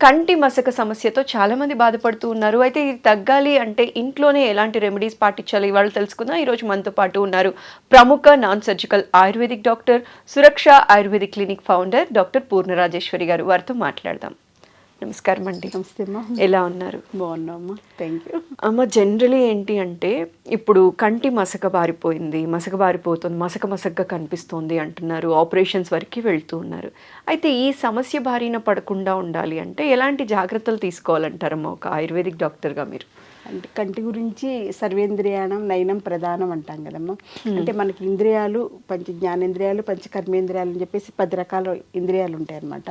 కంటి మసక సమస్యతో చాలా మంది బాధపడుతూ ఉన్నారు. అయితే ఇది తగ్గాలి అంటే ఇంట్లోనే ఎలాంటి రెమెడీస్ పాటించాలి ఇవాళ తెలుసుకుందాం. ఈరోజు మనతో పాటు ఉన్నారు ప్రముఖ నాన్ సర్జికల్ ఆయుర్వేదిక్ డాక్టర్, సురక్ష ayurvedic clinic founder doctor Purna Rajeshwari గారు. వారితో మాట్లాడదాం. నమస్కారం అండి. నమస్తే అమ్మా. ఎలా ఉన్నారు? బాగున్నామ్మా, థ్యాంక్ యూ. అమ్మ, జనరలీ ఏంటి అంటే ఇప్పుడు కంటి మసక బారిపోతుంది, మసకగా కనిపిస్తోంది అంటున్నారు. ఆపరేషన్స్ వరకు వెళ్తూ ఉన్నారు. అయితే ఈ సమస్య బారిన పడకుండా ఉండాలి అంటే ఎలాంటి జాగ్రత్తలు తీసుకోవాలంటారమ్మా ఒక ఆయుర్వేదిక్ డాక్టర్గా మీరు? అంటే కంటి గురించి సర్వేంద్రియాణం నయనం ప్రధానం అంటాం కదమ్మా. అంటే మనకి ఇంద్రియాలు పంచ జ్ఞానేంద్రియాలు, పంచ కర్మేంద్రియాలు అని చెప్పేసి 10 రకాల ఇంద్రియాలు ఉంటాయి అన్నమాట.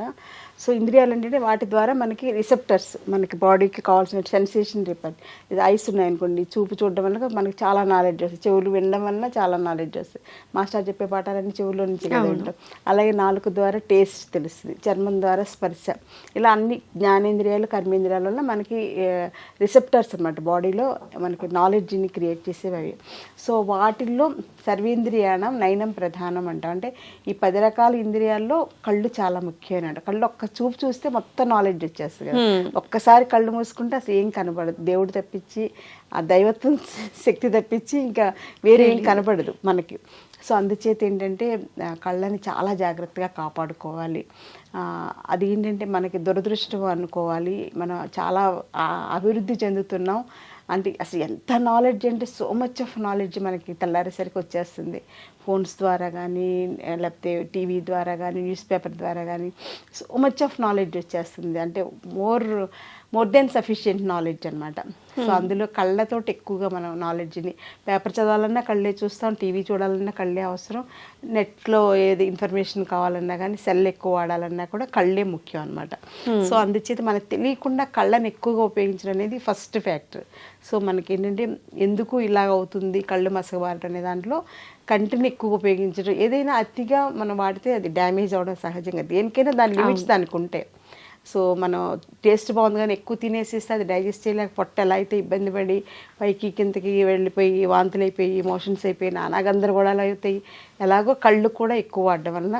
సో ఇంద్రియాలు అంటే వాటి ద్వారా మనకి రిసెప్టర్స్, మనకి బాడీకి కావాల్సిన సెన్సేషన్ రిపర్ట్. ఇది ఐస్ ఉన్నాయనుకోండి, చూపు చూడడం వల్ల మనకి చాలా నాలెడ్జ్ వస్తుంది, చెవులు వినడం వల్ల చాలా నాలెడ్జ్ వస్తుంది. మాస్టర్ చెప్పే పాఠాలన్నీ చెవుల్లో నుంచి కదా వింటాం. అలాగే నాలుక ద్వారా టేస్ట్ తెలుస్తుంది, చర్మం ద్వారా స్పర్శ, ఇలా అన్ని జ్ఞానేంద్రియాలు కర్మేంద్రియాల వల్ల మనకి రిసెప్టర్స్ అన్నమాట, బాడీలో మనకి నాలెడ్జ్ని క్రియేట్ చేసేవి అవి. సో వాటిల్లో సర్వేంద్రియాణం నయనం ప్రధానం అంటాం. అంటే ఈ 10 రకాల ఇంద్రియాల్లో కళ్ళు చాలా ముఖ్యమైన. కళ్ళు ఒక్క చూపు చూస్తే మొత్తం నాలెడ్జ్ వచ్చేస్తుంది కదా. ఒక్కసారి కళ్ళు మూసుకుంటే అసలు ఏం కనబడదు, దేవుడు తప్పించి ఆ దైవత్వం శక్తి తప్పించి ఇంకా వేరే ఏం కనబడదు మనకి. సో అందుచేత ఏంటంటే కళ్ళని చాలా జాగ్రత్తగా కాపాడుకోవాలి. అది ఏంటంటే మనకి దురదృష్టం అనుకోవాలి. మనం చాలా అభివృద్ధి చెందుతున్నాం అంటే అసలు ఎంత నాలెడ్జ్ అంటే సో మచ్ ఆఫ్ నాలెడ్జ్ మనకి తెల్లారేసరికి వచ్చేస్తుంది. ఫోన్స్ ద్వారా కానీ, లేకపోతే టీవీ ద్వారా కానీ, న్యూస్ పేపర్ ద్వారా కానీ సో మచ్ ఆఫ్ నాలెడ్జ్ వచ్చేస్తుంది. అంటే మోర్ దెన్ సఫిషియెంట్ నాలెడ్జ్ అనమాట. సో అందులో కళ్ళతోటి ఎక్కువగా మనం నాలెడ్జ్ని, పేపర్ చదవాలన్నా కళ్ళే చూస్తాం, టీవీ చూడాలన్నా కళ్ళే అవసరం, నెట్లో ఏది ఇన్ఫర్మేషన్ కావాలన్నా కానీ, సెల్ ఎక్కువ వాడాలన్నా కూడా కళ్ళే ముఖ్యం అనమాట. సో అందుచేత మనకు తెలియకుండా కళ్ళని ఎక్కువగా ఉపయోగించడం అనేది ఫస్ట్ ఫ్యాక్టర్. సో మనకి ఏంటంటే ఎందుకు ఇలాగ అవుతుంది కళ్ళు మసకబారటం అనే దాంట్లో కంటిని ఎక్కువ ఉపయోగించడం, ఏదైనా అతిగా మనం వాడితే అది డ్యామేజ్ అవ్వడం సహజంగా, దేనికైనా దాని లిమిట్స్ దానికి ఉంటాయి. సో మనం టేస్ట్ బాగుంది కానీ ఎక్కువ తినేసేస్తే అది డైజెస్ట్ చేయలేక పొట్ట ఎలా అయితే ఇబ్బంది పడి పైకి కిందకి వెళ్ళిపోయి వాంతులు అయిపోయి మోషన్స్ అయిపోయి నానా గందరగోళాలు అవుతాయి. ఎలాగో కళ్ళు కూడా ఎక్కువ వాడడం వలన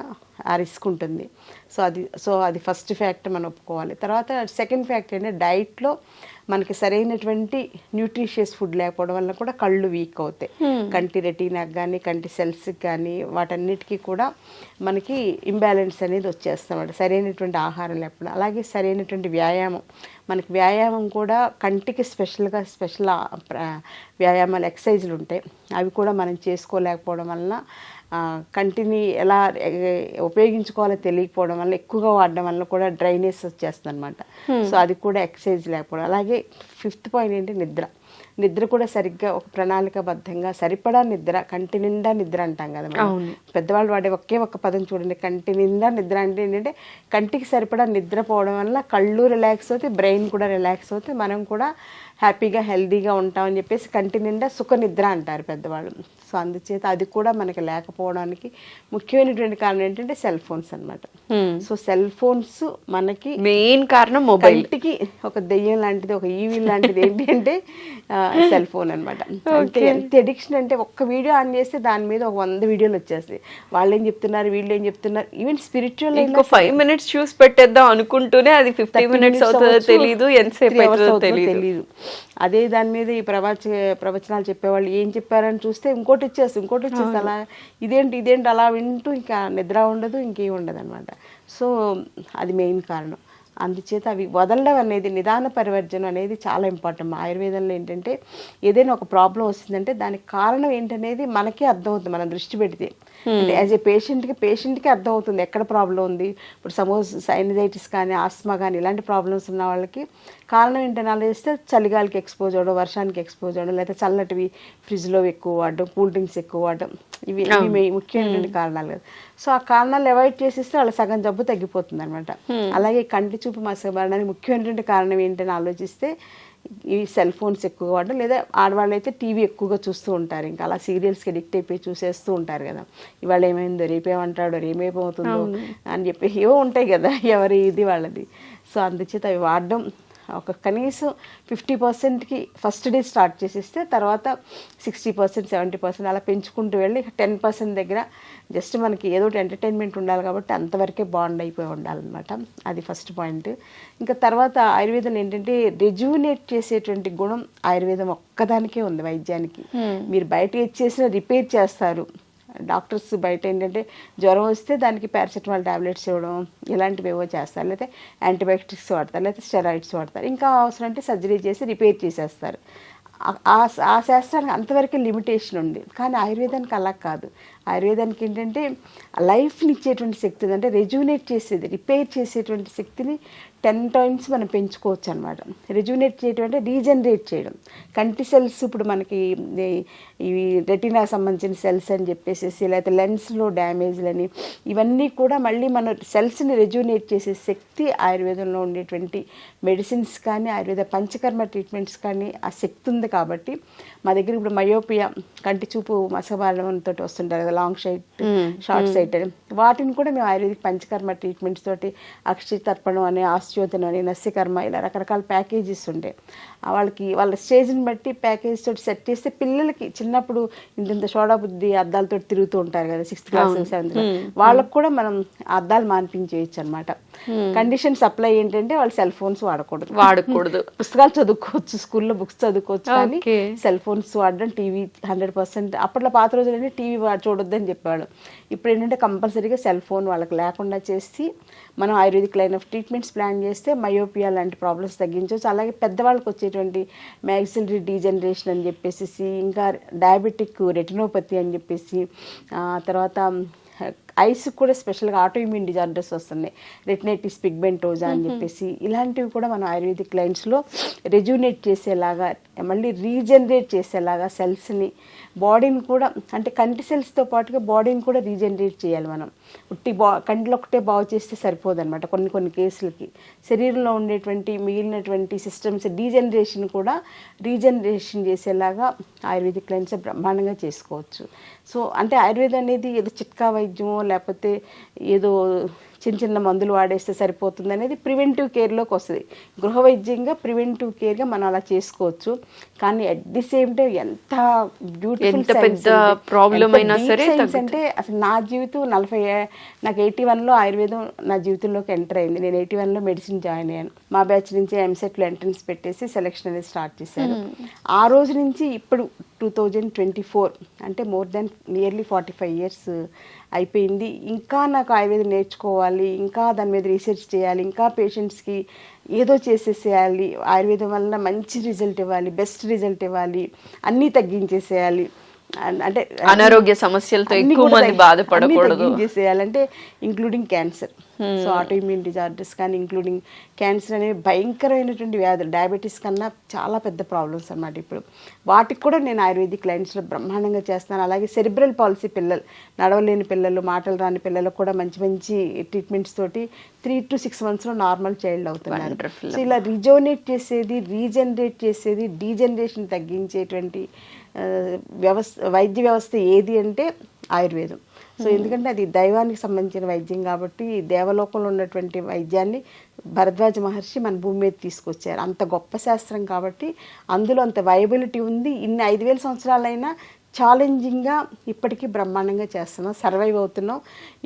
ఆ రిస్క్ ఉంటుంది. సో అది ఫస్ట్ ఫ్యాక్టర్ మనం ఒప్పుకోవాలి. తర్వాత సెకండ్ ఫ్యాక్టర్ ఏంటంటే డైట్లో మనకి సరైనటువంటి న్యూట్రిషియస్ ఫుడ్ లేకపోవడం వల్ల కూడా కళ్ళు వీక్ అవుతాయి. కంటి రెటీనాకి కానీ, కంటి సెల్స్కి కానీ, వాటన్నిటికీ కూడా మనకి ఇంబ్యాలెన్స్ అనేది వచ్చేస్తామంట సరైనటువంటి ఆహారం లేకపోవడం. అలాగే సరైనటువంటి వ్యాయామం, మనకి వ్యాయామం కూడా కంటికి స్పెషల్ వ్యాయామాలు, ఎక్సర్సైజులు ఉంటాయి. అవి కూడా మనం చేసుకోలేకపోవడం వలన కంటిని ఎలా ఉపయోగించుకోవాలో తెలియకపోవడం వల్ల, ఎక్కువగా వాడడం వల్ల కూడా డ్రైనెస్ వచ్చేస్తుంది అనమాట. సో అది కూడా ఎక్సర్సైజ్ లేకపోవడం. అలాగే 5th పాయింట్ ఏంటి, నిద్ర కూడా సరిగ్గా ఒక ప్రణాళికాబద్ధంగా సరిపడా నిద్ర, కంటి నిండా నిద్ర అంటాం కదా మనం. పెద్దవాళ్ళు వాడే ఒక్క పదం చూడండి, కంటి నిండా నిద్ర అంటే ఏంటంటే కంటికి సరిపడా నిద్రపోవడం వల్ల కళ్ళు రిలాక్స్ అవుతాయి, బ్రెయిన్ కూడా రిలాక్స్ అవుతాయి, మనం కూడా హ్యాపీగా హెల్దీగా ఉంటామని చెప్పేసి కంటి నిండా సుఖ నిద్ర అంటారు పెద్దవాళ్ళు. సో అందుచేత అది కూడా మనకి లేకపోవడానికి ముఖ్యమైనటువంటి కారణం ఏంటంటే సెల్ ఫోన్స్ అనమాట. సో సెల్ ఫోన్స్ మనకి మెయిన్ కారణం మొబైల్. కంటికి ఒక దెయ్యం లాంటిది, ఒక ఈవిల్ లాంటిది ఏంటి అంటే సెల్ ఫోన్ అనమాట. అంటే ఎంత ఎడిక్షన్ అంటే ఒక్క వీడియో ఆన్ చేస్తే దాని మీద ఒక 100 వీడియోలు వచ్చేస్తాయి. వాళ్ళు ఏం చెప్తున్నారు, వీళ్ళు ఏం చెప్తున్నారు, ఈవెన్ స్పిరిచువల్ 5 minutes చూసి పెట్టేద్దాం అనుకుంటూనే అది 50 minutes అవుతుందో తెలియదు, ఎంతసేపు అవుతుందో తెలియదు. అదే దాని మీద ఈ ప్రవచనాలు చెప్పేవాళ్ళు ఏం చెప్పారని చూస్తే ఇంకోటి వచ్చేసి అలా ఇదేంటి అలా వింటూ ఇంకా నిద్ర ఉండదు, ఇంకేం ఉండదు అనమాట. సో అది మెయిన్ కారణం. అందుచేత అవి వదలడం అనేది, నిదాన పరివర్జన అనేది చాలా ఇంపార్టెంట్. ఆయుర్వేదంలో ఏంటంటే ఏదైనా ఒక ప్రాబ్లం వస్తుందంటే దానికి కారణం ఏంటనేది మనకే అర్థమవుతుంది మనం దృష్టి పెడితే. అంటే యాజ్ ఏ పేషెంట్కి అర్థమవుతుంది ఎక్కడ ప్రాబ్లం ఉంది. ఇప్పుడు సపోజ్ సైనజైటిస్ కానీ, ఆస్మా కానీ ఇలాంటి ప్రాబ్లమ్స్ ఉన్న వాళ్ళకి కారణం ఏంటని ఆలోచిస్తే చలిగాలికి ఎక్స్పోజ్ అవ్వడం, వర్షానికి ఎక్స్పోజ్ అవ్వడం, లేదా చల్లటివి ఫ్రిడ్జ్లో ఎక్కువ వాడడం, కూల్ డ్రింక్స్ ఎక్కువ వాడడం, ఇవి ముఖ్యమైనటువంటి కారణాలు కదా. సో ఆ కారణాలు అవాయిడ్ చేసేస్తే వాళ్ళ సగం జబ్బు తగ్గిపోతుంది అనమాట. అలాగే కంటి చూపు మసకబారడానికి ముఖ్యమైనటువంటి కారణం ఏంటని ఆలోచిస్తే ఈ సెల్ ఫోన్స్ ఎక్కువ వాడడం, లేదా ఆడవాళ్ళు అయితే టీవీ ఎక్కువగా చూస్తూ ఉంటారు, ఇంకా అలా సీరియల్స్కి అడిక్ట్ అయిపోయి చూసేస్తూ ఉంటారు కదా. ఇవాళ ఏమైందో, రేపేమంటాడో, రేపేమవుతుందో అని చెప్పి ఏవో ఉంటాయి కదా, ఎవరి ఇది వాళ్ళది. సో అందుచేత అవి వాడడం ఒక కనీసం 50%కి ఫస్ట్ డే స్టార్ట్ చేసేస్తే తర్వాత 60%, 70% అలా పెంచుకుంటూ వెళ్ళి 10% దగ్గర జస్ట్ మనకి ఏదో ఒకటి ఎంటర్టైన్మెంట్ ఉండాలి కాబట్టి అంతవరకే బాండ్ అయిపోయి ఉండాలన్నమాట. అది ఫస్ట్ పాయింట్. ఇంకా తర్వాత ఆయుర్వేదం ఏంటంటే రెజ్యూనేట్ చేసేటువంటి గుణం ఆయుర్వేదం ఒక్కదానికే ఉంది వైద్యానికి. మీరు బయట ఏది చేసినా రిపేర్ చేస్తారు. డాక్టర్స్ బయట ఏంటంటే జ్వరం వస్తే దానికి పారాసెటమాల్ టాబ్లెట్స్ ఇవ్వడం ఇలాంటివి ఏవో చేస్తారు, లేకపోతే యాంటీబయాటిక్స్ వాడతారు, లేకపోతే స్టెరాయిడ్స్ వాడతారు, ఇంకా అవసరం అంటే సర్జరీ చేసి రిపేర్ చేసేస్తారు. ఆ శాస్త్రానికి అంతవరకు లిమిటేషన్ ఉంది. కానీ ఆయుర్వేదానికి అలా కాదు. ఆయుర్వేదానికి ఏంటంటే లైఫ్ని ఇచ్చేటువంటి శక్తి ఉంది. అంటే రెజ్యూనేట్ చేసేది, రిపేర్ చేసేటువంటి శక్తిని 10 times మనం పెంచుకోవచ్చు అనమాట. రెజ్యూనేట్ చేయడం అంటే రీజనరేట్ చేయడం. కంటి సెల్స్ ఇప్పుడు మనకి ఇవి రెటీనా సంబంధించిన సెల్స్ అని చెప్పేసి, లేకపోతే లెన్స్లో డ్యామేజ్లని, ఇవన్నీ కూడా మళ్ళీ మన సెల్స్ని రెజ్యూనేట్ చేసే శక్తి ఆయుర్వేదంలో ఉండేటువంటి మెడిసిన్స్ కానీ ఆయుర్వేద పంచకర్మ ట్రీట్మెంట్స్ కానీ ఆ శక్తి ఉంది. కాబట్టి మా దగ్గర ఇప్పుడు మయోపియా, కంటి చూపు మసబాలంతో వస్తుంటారు కదా, లాంగ్ సైట్, షార్ట్ సైట్ అని, వాటిని కూడా మేము ఆయుర్వేదిక్ పంచకర్మ ట్రీట్మెంట్స్ తోటి అక్షయ తర్పణం అని, ఆస్ట్యోతనం అని, నస్యకర్మ ఇలా రకరకాల ప్యాకేజెస్ ఉంటాయి. వాళ్ళకి వాళ్ళ స్టేజ్ని బట్టి ప్యాకేజ్ తోటి సెట్ చేస్తే పిల్లలకి చిన్నప్పుడు ఇంత సోడా బుద్ధి అద్దాలతో తిరుగుతూ ఉంటారు కదా 6th class 7th class, వాళ్ళకు కూడా మనం అద్దాలు మాన్పించేయచ్చు అనమాట. కండిషన్స్ అప్లై ఏంటంటే వాళ్ళు సెల్ ఫోన్స్ వాడకూడదు. పుస్తకాలు చదువుకోవచ్చు, స్కూల్లో బుక్స్ చదువుకోవచ్చు, కానీ సెల్ ఫోన్స్ వాడడం, టీవీ 100%. అప్పట్లో పాత రోజులన్నీ టీవీ చూడొద్దని చెప్పాడు. ఇప్పుడు ఏంటంటే కంపల్సరీగా సెల్ ఫోన్ వాళ్ళకి లేకుండా చేసి మనం ayurvedic line of treatments plan చేస్తే మయోపియా లాంటి ప్రాబ్లమ్స్ తగ్గించవచ్చు. అలాగే పెద్దవాళ్ళకి వచ్చేటువంటి మ్యాక్సిలరీ డీజనరేషన్ అని చెప్పేసి, ఇంకా డయాబెటిక్ రెటినోపతి అని చెప్పేసి, తర్వాత ఐస్ కూడా స్పెషల్గా ఆటోఇమ్యూన్ డిజార్డర్స్ వస్తున్నాయి, రెటినైటిస్ పిగ్మెంటోజా అని చెప్పేసి, ఇలాంటివి కూడా మనం ఆయుర్వేదిక్ లైన్స్లో రెజ్యూనేట్ చేసేలాగా, మళ్ళీ రీజనరేట్ చేసేలాగా సెల్స్ని, బాడీని కూడా, అంటే కంటి సెల్స్తో పాటుగా బాడీని కూడా రీజనరేట్ చేయాలి మనం. కంటిలో ఒకటే బాగు చేస్తే సరిపోదన్నమాట. కొన్ని కేసులకి శరీరంలో ఉండేటువంటి మిగిలినటువంటి సిస్టమ్స్ డీజనరేషన్ కూడా రీజనరేషన్ చేసేలాగా ఆయుర్వేదిక్ లైన్స్ బ్రహ్మాండంగా చేసుకోవచ్చు. సో అంటే ఆయుర్వేదం అనేది ఏదో చిట్కా వైద్యమో లేకపోతే ఏదో చిన్న మందులు వాడేస్తే సరిపోతుంది అనేది ప్రివెంటివ్ కేర్లోకి వస్తుంది. గృహ వైద్యంగా ప్రివెంటివ్ కేర్గా మనం అలా చేసుకోవచ్చు. కానీ అట్ ది సేమ్ టైం ఎంత బ్యూటిఫుల్ ప్రాబ్లం అయినా సరే అంటే అసలు నా జీవితం నాకు 81లో ఆయుర్వేదం నా జీవితంలోకి ఎంటర్ అయింది. నేను 81లో మెడిసిన్ జాయిన్ అయ్యాను. మా బ్యాచ్ నుంచి ఎంసెట్లో ఎంట్రన్స్ పెట్టేసి సెలెక్షన్ అనేది స్టార్ట్ చేశాను. ఆ రోజు నుంచి ఇప్పుడు 2024 అంటే మోర్ దాన్ నియర్లీ 45 years అయిపోయింది. ఇంకా నాకు ఆయుర్వేదం నేర్చుకోవాలి, ఇంకా దాని మీద రీసెర్చ్ చేయాలి, ఇంకా పేషెంట్స్కి ఏదో చేసేసేయాలి, ఆయుర్వేదం వల్ల మంచి రిజల్ట్ ఇవ్వాలి, బెస్ట్ రిజల్ట్ ఇవ్వాలి, అన్నీ తగ్గించేసేయాలి, అంటే అనారోగ్య సమస్యలతో ఎక్కువ మంది బాధపడకూడదు చేసేయాలంటే including cancer. So autoimmune disorders కానీ ఇంక్లూడింగ్ క్యాన్సర్ అనేవి భయంకరమైనటువంటి వ్యాధులు, డయాబెటీస్ కన్నా చాలా పెద్ద ప్రాబ్లమ్స్ అన్నమాట. ఇప్పుడు వాటికి కూడా నేను ఆయుర్వేదిక్ లైన్స్లో బ్రహ్మాండంగా చేస్తున్నాను. అలాగే సెరిబ్రల్ పాలసీ పిల్లలు, నడవలేని పిల్లలు, మాటలు రాని పిల్లలకు కూడా మంచి ట్రీట్మెంట్స్ తోటి 3 to 6 monthsలో నార్మల్ చైల్డ్ అవుతున్నారు. సో ఇలా రిజోనేట్ చేసేది, రీజనరేట్ చేసేది, డీజనరేషన్ తగ్గించేటువంటి వైద్య వ్యవస్థ ఏది అంటే ఆయుర్వేదం. సో ఎందుకంటే అది దైవానికి సంబంధించిన వైద్యం కాబట్టి దేవలోకంలో ఉన్నటువంటి వైద్యాన్ని భరద్వాజ మహర్షి మన భూమి మీద తీసుకొచ్చారు. అంత గొప్ప శాస్త్రం కాబట్టి అందులో అంత వైబిలిటీ ఉంది. ఇన్ని 5000 సంవత్సరాలైనా ఛాలెంజింగ్గా ఇప్పటికీ బ్రహ్మాండంగా చేస్తున్నాం, సర్వైవ్ అవుతున్నాం.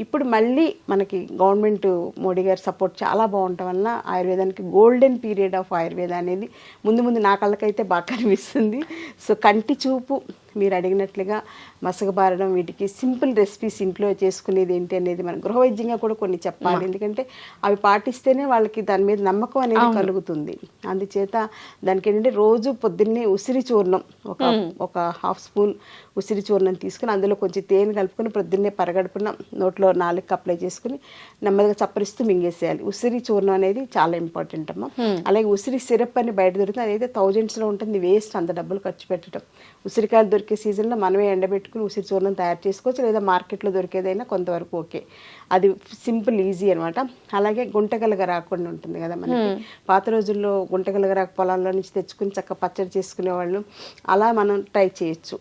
ఇప్పుడు మళ్ళీ మనకి గవర్నమెంట్ మోడీ గారి సపోర్ట్ చాలా బాగుండటం వల్ల ఆయుర్వేదానికి గోల్డెన్ పీరియడ్ ఆఫ్ ఆయుర్వేద అనేది ముందు నా కళ్ళకైతే బాగా కనిపిస్తుంది. సో కంటి చూపు మీరు అడిగినట్లుగా మసకబారడం, వీటికి సింపుల్ రెసిపీస్ ఇంట్లో చేసుకునేది ఏంటి అనేది మనం గృహవైద్యంగా కూడా కొన్ని చెప్పాలి. ఎందుకంటే అవి పాటిస్తేనే వాళ్ళకి దాని మీద నమ్మకం అనేది కలుగుతుంది. అందుచేత దానికి ఏంటంటే రోజు పొద్దున్నే ఉసిరి చూర్ణం ఒక 1/2 స్పూన్ ఉసిరి చూర్ణం తీసుకుని అందులో కొంచెం తేనె కలుపుకొని పొద్దున్నే పరగడుపున నోట్లో 4 అప్లై చేసుకుని నెమ్మదిగా చప్పరిస్తూ మింగేసేయాలి. ఉసిరి చూర్ణం అనేది చాలా ఇంపార్టెంట్ అమ్మా. అలాగే ఉసిరి సిరప్ అని బయట దొరుకుతుంది, అదైతే 1000sలో ఉంటుంది, వేస్ట్ అంత డబ్బులు ఖర్చు పెట్టడం. ఉసిరికాయలు దొరికే సీజన్లో మనమే ఎండబెట్టుకుని ఉసిరి చూర్ణం తయారు చేసుకోవచ్చు, లేదా మార్కెట్లో దొరికేదైనా కొంతవరకు ఓకే. అది సింపుల్, ఈజీ అనమాట. అలాగే గుంటగలగ రాకుండా ఉంటుంది కదా మనకి. పాత రోజుల్లో గుంటగలగ రాకు పొలాల్లో నుంచి తెచ్చుకుని చక్కగా పచ్చడి చేసుకునేవాళ్ళు, అలా మనం ట్రై చేయొచ్చు.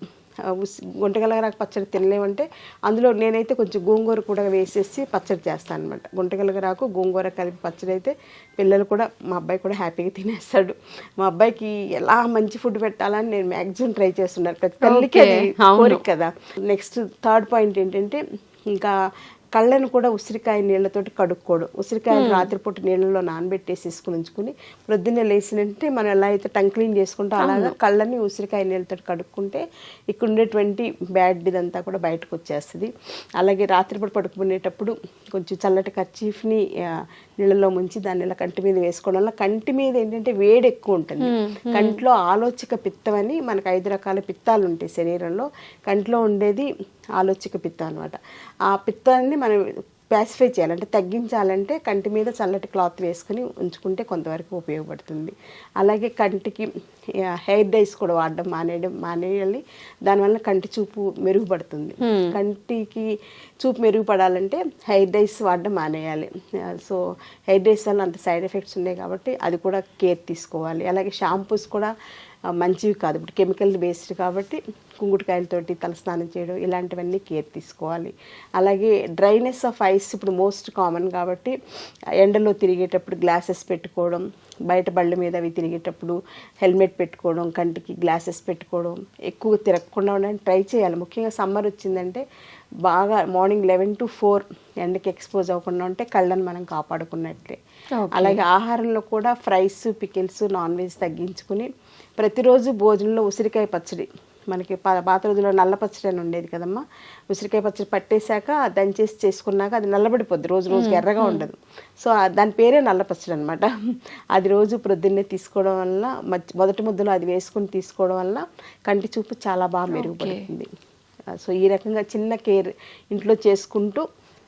గుంటగలగరాకు పచ్చడి తినలేమంటే అందులో నేనైతే కొంచెం గోంగూర కూడా వేసేసి పచ్చడి చేస్తాను అనమాట. గుంటగలగరాకు గోంగూర కలిపి పచ్చడి అయితే పిల్లలు కూడా, మా అబ్బాయి కూడా హ్యాపీగా తినేస్తాడు. మా అబ్బాయికి ఎలా మంచి ఫుడ్ పెట్టాలని నేను మ్యాక్సిమం ట్రై చేస్తున్నాను. ప్రతి తల్లికి అది కోరిక కదా. నెక్స్ట్ థర్డ్ పాయింట్ ఏంటంటే, ఇంకా కళ్ళను కూడా ఉసిరికాయ నీళ్ళతోటి కడుక్కోవడం. ఉసిరికాయలు రాత్రిపూట నీళ్ళలో నానబెట్టేసేసుకుని ఉంచుకుని ప్రొద్దున్నే లేచినంటే మనం ఎలా అయితే టంగ్ క్లీన్ చేసుకుంటో అలాగా కళ్ళని ఉసిరికాయ నీళ్ళతో కడుక్కుంటే ఇక్కడ ఉండేటువంటి బ్యాడ్ ఇదంతా కూడా బయటకు వచ్చేస్తుంది. అలాగే రాత్రిపూట పడుకునేటప్పుడు కొంచెం చల్లటి కర్చీఫ్ని నీళ్ళలో ముంచి దాన్ని ఇలా కంటి మీద వేసుకోవడం వల్ల కంటి మీద ఏంటంటే వేడి ఎక్కువ ఉంటుంది. కంట్లో ఆలోచక పిత్తం అని మనకు 5 రకాల పిత్తాలు ఉంటాయి శరీరంలో. కంట్లో ఉండేది ఆలోచక పిత్తం అనమాట. ఆ పిత్తాన్ని మనం ప్యాసిఫై చేయాలంటే, తగ్గించాలంటే కంటి మీద చల్లటి క్లాత్ వేసుకుని ఉంచుకుంటే కొంతవరకు ఉపయోగపడుతుంది. అలాగే కంటికి హెయిర్ డైస్ కూడా వాడడం మానేయాలి. దానివల్ల కంటి చూపు మెరుగుపడుతుంది. కంటికి చూపు మెరుగుపడాలంటే హెయిర్ డైస్ వాడడం మానేయాలి. సో హెయిర్ డైస్ వల్ల అంత సైడ్ ఎఫెక్ట్స్ ఉన్నాయి కాబట్టి అది కూడా కేర్ తీసుకోవాలి. అలాగే షాంపూస్ కూడా మంచివి కాదు, ఇప్పుడు కెమికల్ బేస్డ్ కాబట్టి కుంకుడుకాయలతోటి తలస్నానం చేయడం ఇలాంటివన్నీ కేర్ తీసుకోవాలి. అలాగే డ్రైనెస్ ఆఫ్ ఐస్ ఇప్పుడు మోస్ట్ కామన్ కాబట్టి ఎండలో తిరిగేటప్పుడు గ్లాసెస్ పెట్టుకోవడం, బయట బళ్ళ మీద అవి తిరిగేటప్పుడు హెల్మెట్ పెట్టుకోవడం, కంటికి గ్లాసెస్ పెట్టుకోవడం, ఎక్కువ తిరగకుండా ఉండడానికి ట్రై చేయాలి. ముఖ్యంగా సమ్మర్ వచ్చిందంటే బాగా మార్నింగ్ 11 to 4 ఎండకి ఎక్స్పోజ్ అవ్వకుండా ఉంటే కళ్ళని మనం కాపాడుకున్నట్లే. అలాగే ఆహారంలో కూడా ఫ్రైస్, పికిల్స్, నాన్ వెజ్ తగ్గించుకుని ప్రతిరోజు భోజనంలో ఉసిరికాయ పచ్చడి, మనకి పాత రోజుల్లో నల్ల పచ్చడి అని ఉండేది కదమ్మా. ఉసిరికాయ పచ్చడి పట్టేశాక దంచేసి చేసుకున్నాక అది నల్లబడిపోద్ది, రోజుకి ఎర్రగా ఉండదు. సో దాని పేరే నల్ల పచ్చడి అనమాట. అది రోజు ప్రొద్దున్నే తీసుకోవడం వల్ల, మొదటి ముద్దలో అది వేసుకుని తీసుకోవడం వల్ల కంటి చూపు చాలా బాగా మెరుగుపడుతుంది. సో ఈ రకంగా చిన్న కేర్ ఇంట్లో చేసుకుంటూ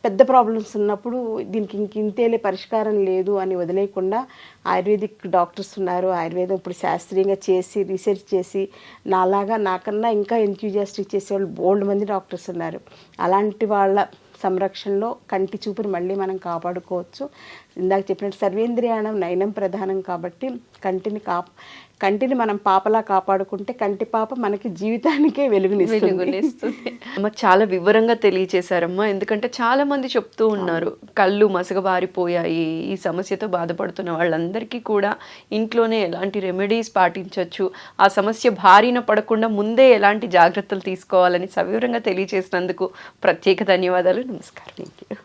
పెద్ద ప్రాబ్లమ్స్ ఉన్నప్పుడు దీనికి ఇంతేలే పరిష్కారం లేదు అని వదిలేయకుండా ఆయుర్వేదిక్ డాక్టర్స్ ఉన్నారు. ఆయుర్వేదం ఇప్పుడు శాస్త్రీయంగా చేసి రీసెర్చ్ చేసి నాకన్నా ఇంకా ఎంథ్యూజియాస్టిక్ చేసేవాళ్ళు బోల్డ్ మంది డాక్టర్స్ ఉన్నారు. అలాంటి వాళ్ళ సంరక్షణలో కంటి చూపుని మళ్ళీ మనం కాపాడుకోవచ్చు. ఇందాక చెప్పినట్టు సర్వేంద్రియాణం నయనం ప్రధానం కాబట్టి కంటిని మనం పాపలా కాపాడుకుంటే కంటి పాప మనకి జీవితానికే వెలుగునిస్తుంది. అమ్మ చాలా వివరంగా తెలియచేశారమ్మా. ఎందుకంటే చాలా మంది చెప్తూ ఉన్నారు కళ్ళు మసకబారిపోయాయి, ఈ సమస్యతో బాధపడుతున్న వాళ్ళందరికీ కూడా ఇంట్లోనే ఎలాంటి రెమెడీస్ పాటించవచ్చు, ఆ సమస్య బారిన పడకుండా ముందే ఎలాంటి జాగ్రత్తలు తీసుకోవాలని సవివరంగా తెలియచేసినందుకు ప్రత్యేక ధన్యవాదాలు. నమస్కారం. Thank you.